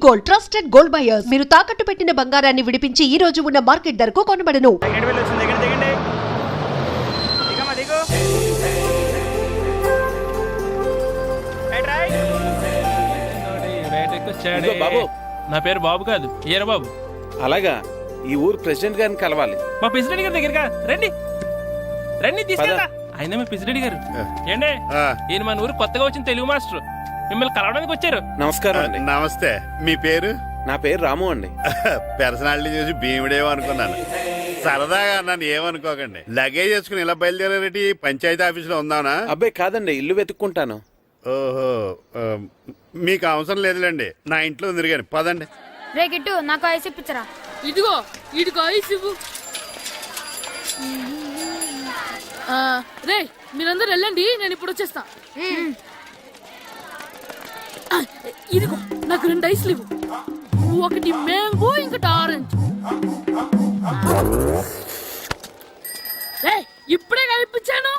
Gold, trusted gold buyers. మీరు తాకట్టు పెట్టిన బంగారాన్ని విడిపించి ఈ రోజు ఉన్న మార్కెట్ ధరకు కొనబడను. బాబు, నా పేరు బాబు కాదు, ఏరా బాబు. అలాగా, ఈ ఊరు ప్రెసిడెంట్ గారిని కలవాలి. మా ప్రెసిడెంట్ గారి దగ్గరగా రండి రండి, తీసుకెళ్తా. ఆయన మీ ప్రెసిడెంట్ గారు ఏండే, ఈయన మన ఊరు కొత్తగా వచ్చిన తెలుగు మాస్టర్, మిమ్మల్ని కలవడానికి వచ్చారు. నమస్కారం అండి. నమస్తే. మీ పేరు? నా పేరు రాము అండి. పర్సనాలిటీ చూసి భీముడేమో అనుకున్నాను. సరదాగా నన్ను ఏమనుకోకండి. లగేజ్ వేసుకుని ఇలా బయలుదేరేటి పంచాయతీ ఆఫీసులో ఉందానా? అబ్బాయి కాదండి, ఇల్లు వెతుక్కుంటాను. ఓహో, మీకు అవసరం లేదులేండి, నా ఇంట్లో ఉంది కానీ పదండి. రే గిట్టు, నాకు ఐస్ ఇప్పించరా. ఇదిగో ఇదిగో ఐస్ ఇవ్వు. రే మీరందరూ వెళ్ళండి, నేను ఇప్పుడు వచ్చేస్తా. ఇదిగో నాకు 2 ఐస్లు ఇవ్వు. ఒకటి మ్యాంగో, ఇంకటి ఆరెంజ్. ఇప్పుడే కనిపించాను.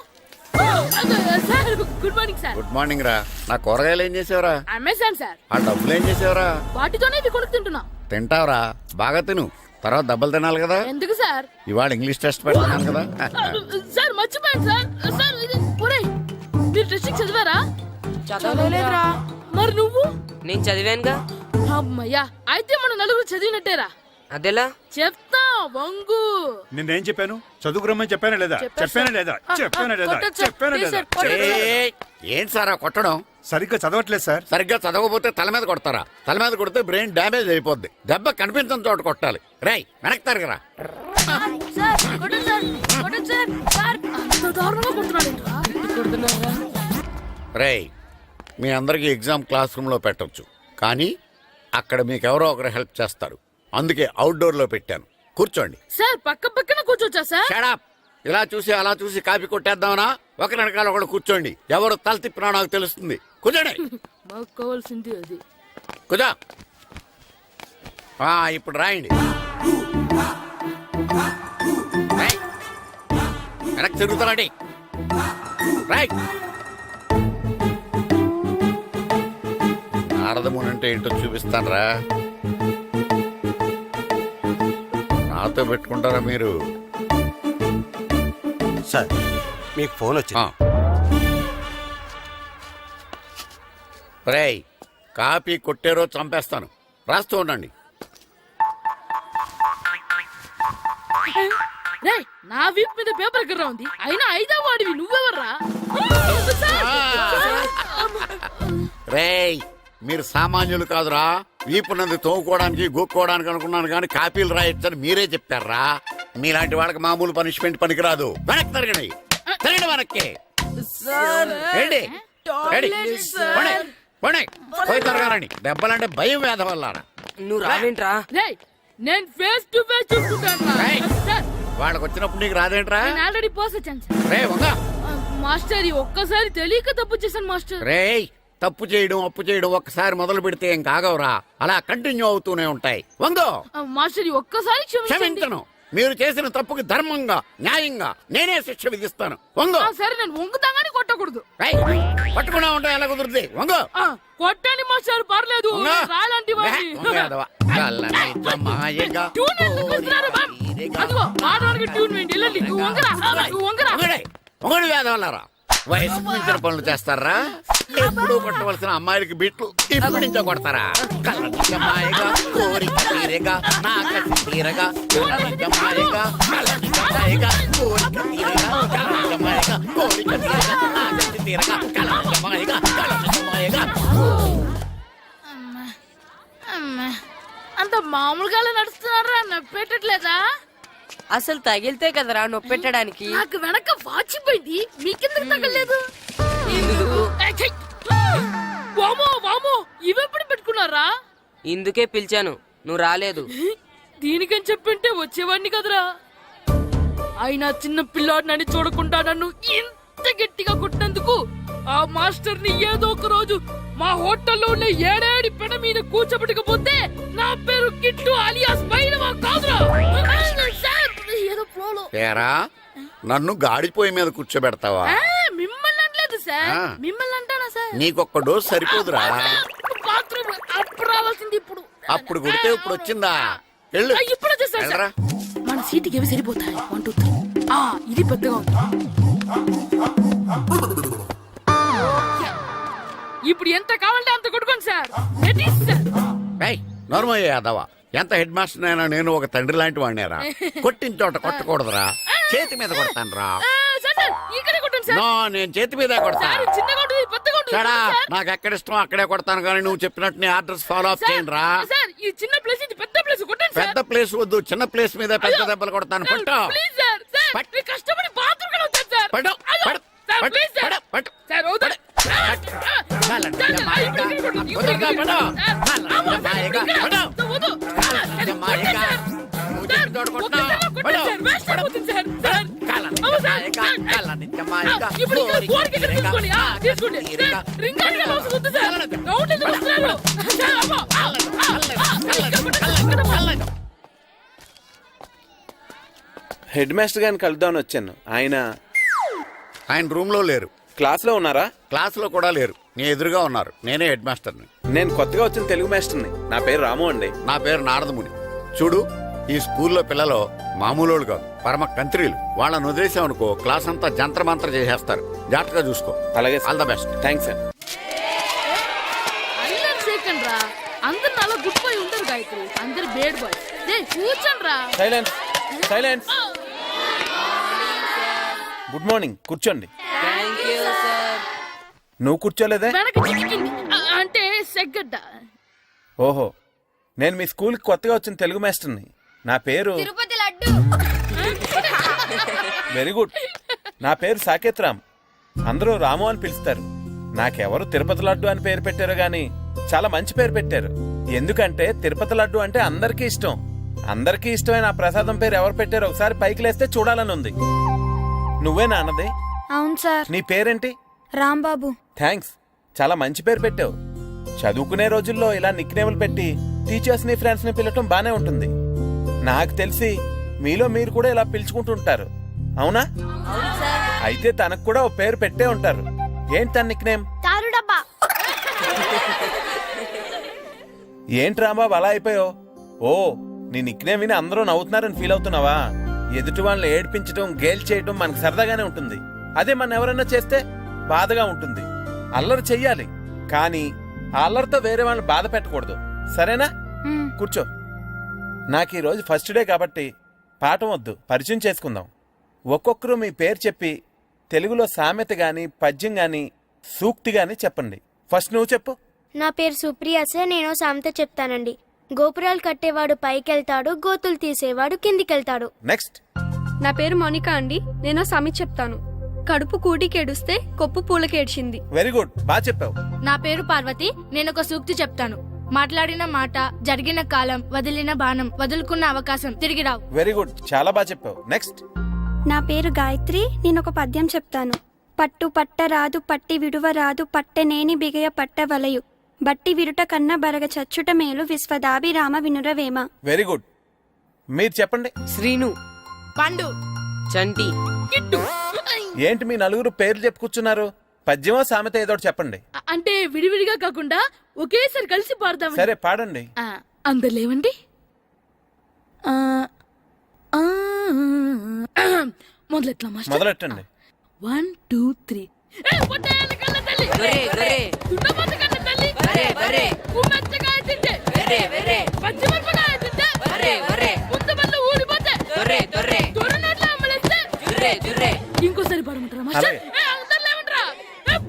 Sir good morning sir. Good morning రా. నా కూరగాయలు ఏం చేసేవరా? Amazon sir. ఆ డబ్బులు ఏం చేసేవరా? వాటితోనే ఇవి కొనుక్కు తింటున్నా. తింటావరా? బాగా తిను, తర్వాత దెబ్బలు తినాలి కదా. ఎందుకు సార్? ఇవాళ ఇంగ్లీష్ టెస్ట్ పెడుతున్నాను కదా. సార్ మర్చిపోయాను సార్. సార్ ఒరేయ్, మీరు టెస్టింగ్ చదివారా? చదవలేదురా. మరి నువ్వు? నేను చదివానుగా. అమ్మయ్యా, అయితే మనం నలుగురు చదివినట్టేరా. అదెలా? చెప్తా వంగు. నేనేం చెప్పాను? చదువుకురమ్మని చెప్పానా లేదా? చెప్పానా లేదా? ఏంటి సార్ కొట్టడం? సరిగ్గా చదవట్లేదు సార్. సరిగ్గా చదవకపోతే తల మీద కొడతారా? తల మీద కొడితే బ్రెయిన్ డ్యామేజ్ అయిపోద్ది. దెబ్బ కనిపించిన చోట కొట్టాలి. రై వెనక్కి తరగరా. రేయ్, మీ అందరికి ఎగ్జామ్ క్లాస్ రూమ్ లో పెట్టొచ్చు, కానీ అక్కడ మీకు ఎవరో ఒకరు హెల్ప్ చేస్తారు. అందుకే అవుట్డోర్ లో పెట్టాను. కూర్చోండి. సార్ పక్క పక్కన కూర్చోచ్చా సార్? Shut up. ఇలా చూసి అలా చూసి కాపీ కొట్టేద్దామనా? ఒకరి వెనకాల ఒకడు కూర్చోండి. ఎవరు తల తిప్పినా నాకు తెలుస్తుంది. కూర్చోండి. మాకు కావాల్సింది అది. కూర్చో. ఇప్పుడు రాయండి. వెనక్కి తిరుగుతానండి. రైట్. నారదమునంటే ఏంటో చూపిస్తాను రా. నాతో పెట్టుకుంటారా మీరు? సార్, మీకు ఫోన్ వచ్చింది. రేయ్, కాపీ కొట్టేరో చంపేస్తాను. రాస్తూ ఉండండి. రేయ్, నా వీప్ మీద పేపర్ ఎక్కడ ఉంది? అయినా 5వ వాడివి నువ్వెవర్రా? రేయ్, మీరు సామాన్యులు కాదురా. వీపునంది తోముకోవడానికి గోక్కోవడానికి అనుకున్నాను, కానీ కాపీలు రాయొచ్చని మీరే చెప్పారా. మీలాంటి వాళ్ళకి మామూలు పనిష్మెంట్ పనికిరాదు. వెనక్కి తిరగండి. తిరగండి వెనక్కి. పోయి తిరగారండి. దెబ్బలంటే భయం వేద వల్ల. నువ్వు రావేంట్రా? రేయ్, నేను ఫేస్ టు ఫేస్ చూసుకుంటాను. వాళ్ళకి వచ్చినప్పుడు నీకు రాదేంట్రా? నేను ఆల్రెడీ పోస్ వచ్చాను సార్. రే వంగా. మాస్టర్, ఒక్కసారి తెలియక తప్పు చేశాను మాస్టర్. రేయ్, తప్పు చేయడం అప్పు చేయడం ఒక్కసారి మొదలు పెడితే ఏం కాగవరా. అలా కంటిన్యూ అవుతూనే ఉంటాయి. వందో. మాస్టర్, ఒక్కసారి క్షమించను. మీరు చేసిన తప్పుకి ధర్మంగా న్యాయంగా నేనే శిక్ష విధిస్తాను. వంగో. సరే, నేను వంగుతాగాని కొట్టకూడదు. పట్టుకున్నా ఉంటా ఎలా కుదురుతుంది? వంగో. కొట్టండి మాస్టర్, పర్లేదు. రాలాంటి ట్యూన్ వేయండి. వెళ్ళండి. నువ్వు వంగరా. వంగడి వేదవల్లారా. వయసు మించిన పనులు చేస్తారా? ఎప్పుడు కొట్టవలసిన అమ్మాయిలకి బిట్లు ఇప్పుడు నుంచో కొడతారా? కళ్ళనిజమాయగా కోరిక తీరగా నా కసి తీరగా కళ్ళనిజమాయగా కళ్ళనిజమాయగా కోరిక తీరగా కళ్ళనిజమాయగా కోరిక తీరగా నా కసి తీరగా కళ్ళనిజమాయగా కళ్ళనిజమాయగా. అంత మామూలుగా నడుస్తున్నారా? నొప్పెట్టట్లేదా? అసలు తగిలితే కదరా నొప్పెట్టడానికి. నాకు వెనక వాచిపోయింది, మీకెందుకు తగలేదు? వామో వామో, ఇవెప్పుడు పెట్టుకున్నారా? ఇందుకే పిలిచాను, నువ్వు రాలేదు. దీనికని చెప్పింటే వచ్చేవాడిని కదరా. అయినా చిన్న పిల్లాడినని చూడకుండా నన్ను ఇంత గట్టిగా కొట్టినందుకు ఆ మాస్టర్ ని ఏదో ఒక రోజు మా హోటల్లో ఉన్న 7 పెడ మీద కూర్చోబెట్టకపోతే నా పేరు కిట్టు అలియాస్ బైరవా కాదురా. ఏదో ఫ్లోలో. నన్ను గాడిపోయి మీద కూర్చోబెడతావా? మిమ్మల్ని అనలేదు సార్. మిమ్మల్ని అంటానా సార్? నీకొక్క డోస్ సరిపోదురా. బాత్రూమ్ అప్పుడు రావాల్సింది ఇప్పుడు అప్పుడు కొడితే ఇప్పుడు వచ్చిందా? వెళ్ళు. ఇప్పుడు వచ్చేసాడు సార్. వెళ్ళరా. మన సీటుకి ఏవి సరిపోతాయి 1 2 3 ఇది పెద్దగా ఉంది. ఇప్పుడు ఎంత కావాలంటే అంత కొట్టుకోండి సార్. Ready sir. ఏయ్, నోర్మయ్య యాదవ, ఎంత హెడ్ మాస్టర్ అయినా నేను ఒక తండ్రి లాంటి వాడినేరా. కొట్టిన చోట కొట్టకూడదురా, చేతి మీద కొడతాను రా. సార్ సార్ ఇక్కడే కొట్టండి సార్. నో, నేను చేతి మీద కొడతా. సార్ చిన్నగా ఉంటుంది పెద్దగా ఉంటుంది సడా, సార్. నాకు ఎక్కడ ఇష్టం అక్కడే కొడతాను, కానీ నువ్వు చెప్పినట్టు నీ ఆర్డర్స్ ఫాలో అప్ చేయండి రా. సార్ ఈ చిన్న ప్లేస్ ఇది పెద్ద ప్లేస్ కొట్టండి సార్. పెద్ద ప్లేస్ వద్దు, చిన్న ప్లేస్ మీద పెద్ద దెబ్బలు కొడతాను. పట్టు ప్లీజ్ సార్. సార్ పట్టు. మీ కష్టపడి బాత్రూమ్ కూడా వచ్చాను సార్. పట్టు, అయ్యో, పట్టు, సార్ పట్టు, ప్లీజ్ సార్. పట్టు, పట్టు. సార్ వద్దు. హెడ్ మాస్టర్ గారిని కలుద్దామని వచ్చాను. ఆయన రూమ్ లో లేరు, క్లాస్లో ఉన్నారా? క్లాస్ లో కూడా లేరు, నీ ఎదురుగా ఉన్నారు. నేనే హెడ్ మాస్టర్ని. నేను కొత్తగా వచ్చిన తెలుగు మాస్టర్ని. నా పేరు రాము అండి. నా పేరు నారదముని. చూడు, ఈ స్కూల్లో పిల్లలు మామూలు కాదు, పరమ కంత్రీలు. వాళ్ళని వదిలేసామనుకో క్లాస్ అంతా జంత్ర మంత్ర చేసేస్తారు. జాగ్రత్తగా చూసుకో. అలాగే all the best. Thanks sir. అందరు సేకండి రా. అందరు నాలో గుడ్ బాయ్ ఉండరు గాయత్రి, అందరు బేడ్ బాయ్. కూర్చోండి రా. Silence, silence. గుడ్ మార్నింగ్, కూర్చోండి. Thank you sir. నువ్వు కూర్చోలేదే? వెనక చిక్కింది అంటే సెగ్గడ్డ. ఓహో, నేను మీ స్కూల్కి కొత్తగా వచ్చిన తెలుగు మాస్టర్ని. నా పేరు తిరుపతి లడ్డు. Very good. నా పేరు సాకేత్ రామ్. అందరూ రాము అని పిలుస్తారు. నాకెవరు తిరుపతి లడ్డు అని పేరు పెట్టారు గాని చాలా మంచి పేరు పెట్టారు. ఎందుకంటే తిరుపతి లడ్డు అంటే అందరికీ ఇష్టం. అందరికీ ఇష్టమైన ఆ ప్రసాదం పేరు ఎవరు పెట్టారో ఒకసారి పైకి లేస్తే చూడాలని ఉంది. నువ్వేనా అన్నది? అవును సార్. నీ పేరేంటి? రాంబాబు. థ్యాంక్స్, చాలా మంచి పేరు పెట్టావు. చదువుకునే రోజుల్లో ఇలా నిక్నేములు పెట్టి టీచర్స్ ని ఫ్రెండ్స్ ని పిలవటం బానే ఉంటుంది. నాకు తెలిసి మీలో మీరు కూడా ఇలా పిలుచుకుంటుంటారు, అవునా? అయితే తనకు కూడా ఓ పేరు పెట్టే ఉంటారు. ఏంటి తన నిక్నేమ్? తారు డబ్బా. ఏంటి రాంబాబు అలా అయిపోయావు? ఓ, నీ నిక్నేమ్ విని అందరూ నవ్వుతున్నారని ఫీల్ అవుతున్నావా? ఎదుటి వాళ్ళని ఏడ్పించడం, గేల్ చేయడం మనకు సరదాగానే ఉంటుంది. అదే మన ఎవరన్నా చేస్తే బాధగా ఉంటుంది. అల్లరి చెయ్యాలి, కానీ ఆ అల్లరితో వేరే వాళ్ళని బాధ పెట్టకూడదు, సరేనా? కూర్చో. నాకు ఈ రోజు ఫస్ట్ డే కాబట్టి పాఠం వద్దు, పరిచయం చేసుకుందాం. ఒక్కొక్కరు మీ పేరు చెప్పి తెలుగులో సామెత గాని, పద్యం గాని, సూక్తి గాని చెప్పండి. ఫస్ట్ నువ్వు చెప్పు. నా పేరు సుప్రియ సార్. నేను సామెత చెప్తానండి. గోపురాలు కట్టేవాడు పైకెళ్తాడు, గోతులు తీసేవాడు కిందికెళ్తాడు. నెక్స్ట్. నా పేరు మోనికా అండి. నేను సామెత చెప్తాను. కడుపు కూటికేడుస్తే కొప్పు పూలకేడ్చింది. వెరీ గుడ్, బాగా చెప్పావు. నా పేరు పార్వతి. నేను ఒక సూక్తి చెప్తాను. మాట్లాడిన మాట, జరిగిన కాలం, వదిలిన బాణం, వదులుకున్న అవకాశం తిరిగి రావు. వెరీ గుడ్, చాలా బాగా చెప్పావు. నెక్స్ట్. నా పేరు గాయత్రి. నేను ఒక పద్యం చెప్తాను. పట్టు పట్టరాదు, పట్టి విడువరాదు, పట్టెనేని బిగయ పట్టవలయు, బట్టి విరుట కన్న బరగ చచ్చుట మేలు, విశ్వదాభిరామ వినురవేమ. Very good. మీరు చెప్పండి. శ్రీను, పండు, చంటి, కిట్టు. ఏంటి మీ నలుగురు పేర్లు చెప్పుకూర్చున్నారు? పద్యమో సామెత ఏదో ఒకటి చెప్పండి. అంటే విడివిడిగా కాకుండా ఒకేసారి కలిసి పాడదాం. సరే, పాడండి. అందరు లేవండి. మొదలెట్లా మాస్టర్? మొదలెట్టండి. 1 2 3. పొట్టేళ్ళ కళ్ళ తల్లి, గొర్రె, గొర్రె. దున్నపోతు కళ్ళ తల్లి, గొర్రె, గొర్రె. ఉమ్మెత్తకాయ తింటే, వెర్రే, వెర్రే. పచ్చిమిరపకాయ తింటే, వెర్రే, వెర్రే. ముంతమల్లు ఊడిపోతే, దొర్రే, దొర్రే. దొర నోట్లో అమ్మలేస్తే. జుర్రే, జుర్రే. ఇంకోసారి పాడమంటారా మాస్టర్? అలాగే. అందరు లేవండ్రా.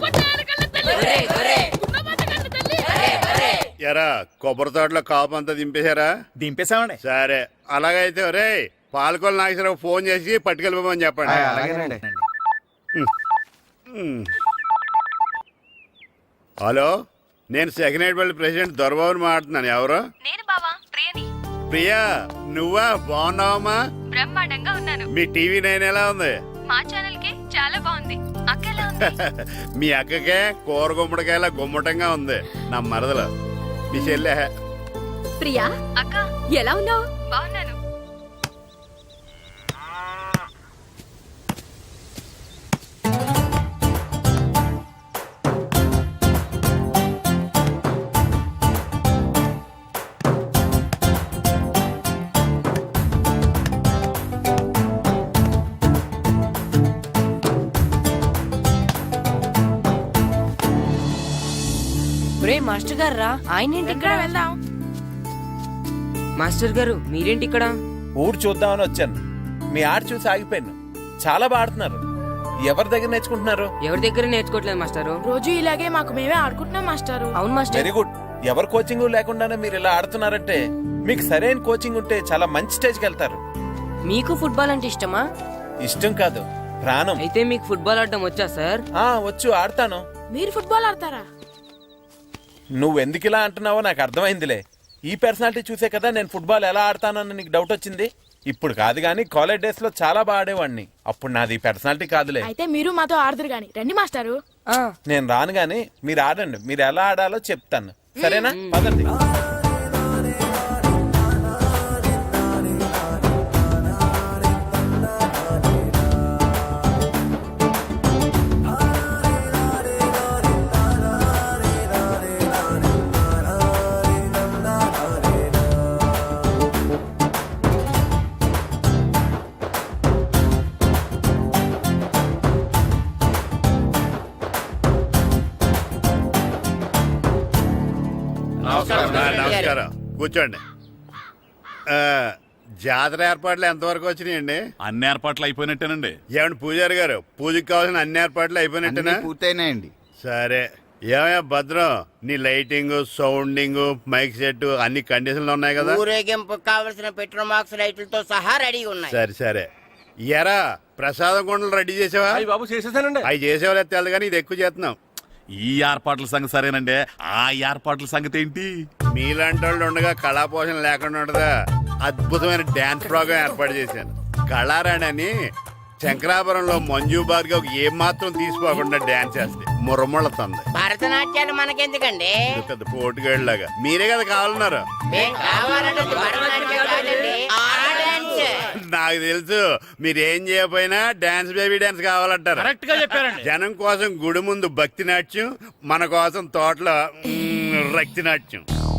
పొట్టేళ్ళ కళ్ళ తల్లి, గొర్రె, గొర్రె. దున్నపోతు కళ్ళ తల్లి. వెర్రే, వెర్రే. ఎరా కొబ్బరి తోటలో కాపు అంతా దింపేశారా? దింపేశామండి. సరే, అలాగైతే రే పాలకొల నాగేశ్వరరావు ఫోన్ చేసి పట్టుకెళ్ళిపోమని చెప్పండి. అలాగేనండి. హలో, నేను సెకండ్ హెడ్ వాళ్ళ ప్రెసిడెంట్ దొరబాబుని మాట్లాడుతున్నాను. ఎవరు? నేను బావా ప్రియని. ప్రియా, నువ్వా? బాగున్నావమ్మా? బ్రహ్మాండంగా ఉన్నాను. మీ టీవీ 9 ఎలా ఉంది? మా ఛానల్ కి చాలా బాగుంది. అక్క ఎలా ఉంది? మీ అక్కకే కూర గుమ్మడికాయలా గుమ్మటంగా ఉంది. నా మరదలు మీ చెల్లె. ప్రియా అక్క ఎలా ఉన్నావు? బాగున్నాను. మాస్టర్ గారు రా ఆయన ఏంటి ఇక్కడ వెళ్దాం. మాస్టర్ గారు మీరేంటి ఇక్కడ ఊరు చూద్దామని వచ్చాను. మీ ఆట చూసి ఆగిపోయాను. చాలా బాగా ఆడుతున్నారు. ఎవరి దగ్గర నేర్చుకుంటున్నారు? ఎవరి దగ్గర నేర్చుకోవట్లేదు మాస్టారు. రోజు ఇలాగే మాకు మేమే ఆడుకుంటున్నాం మాస్టారు. అవును మాస్టర్. Very good. ఎవరి కోచింగ్ లేకుండానే మీరు ఇలా ఆడుతున్నారంటే మీకు సరైన కోచింగ్ ఉంటే చాలా మంచి స్టేజ్కి వెళ్తారు. మీకు ఫుట్బాల్ అంటే ఇష్టమా? ఇష్టం కాదు, ప్రాణం. అయితే మీకు ఫుట్బాల్ ఆడడం వచ్చా సార్? వచ్చు, ఆడతాను. మీరు ఫుట్బాల్ ఆడతారా? నువ్వెందుకు ఇలా అంటున్నావో నాకు అర్థమైందిలే. ఈ పర్సనాలిటీ చూసే కదా నేను ఫుట్బాల్ ఎలా ఆడతానని నీకు డౌట్ వచ్చింది. ఇప్పుడు కాదు గానీ కాలేజ్ డేస్ లో చాలా బాగా ఆడేవాడిని. అప్పుడు నాది పర్సనాలిటీ కాదులే. అయితే మీరు మాతో ఆడదురు గాని రండి మాస్టారు. నేను రాను గానీ మీరు ఆడండి. మీరు ఎలా ఆడాలో చెప్తాను, సరేనా? పదండి. నమస్కారం, కూర్చోండి. జాతర ఏర్పాట్లు ఎంతవరకు వచ్చినాయండి? అన్ని ఏర్పాట్లు అయిపోయినట్టేనండి. ఏమండి పూజారి గారు, పూజకి కావాల్సిన అన్ని ఏర్పాట్లు అయిపోయినట్టేనా? పూర్తయినాయండి. సరే. ఏమయ్యా భద్రం, నీ లైటింగ్, సౌండింగ్, మైక్ సెట్ అన్ని కండిషన్లు ఉన్నాయి కదా? ఊరేగింపు కావలసిన పెట్రోల్ మార్క్స్ లైట్లతో సహా రెడీ ఉన్నాయి. సరే సరే. ఎరా ప్రసాదం కొండలు రెడీ చేసావా? బాబు చేసేసానండి. అవి చేసేవాళ్ళు తెలదు కానీ ఇది ఎక్కువ చేస్తున్నాం. ఈ ఏర్పాట్ల సంగతి సరేనండి, ఆ ఏర్పాట్ల సంగతి ఏంటి? మీలాంటి వాళ్ళు ఉండగా కళాపోషణ లేకుండా ఉండదా? అద్భుతమైన డాన్స్ ప్రోగ్రాం ఏర్పాటు చేశాను. కళారాణి అని శంకరాపురంలో మంజు భార్గవ్ ఏం మాత్రం తీసుకోకుండా డాన్స్ చేస్తే మురముళ్ళతుంది. భరతనాట్యాలు మనకెందుకండి? పెద్ద పోటుగాళ్ళలాగా మీరే కదా కావాలన్నారు. నాకు తెలుసు మీరేం చేయకపోయినా డాన్స్ బేబీ డాన్స్ కావాలంటారు. కరెక్ట్ గా చెప్పారండి. జనం కోసం గుడి ముందు భక్తి నాట్యం, మన కోసం తోటలో రక్తి నాట్యం.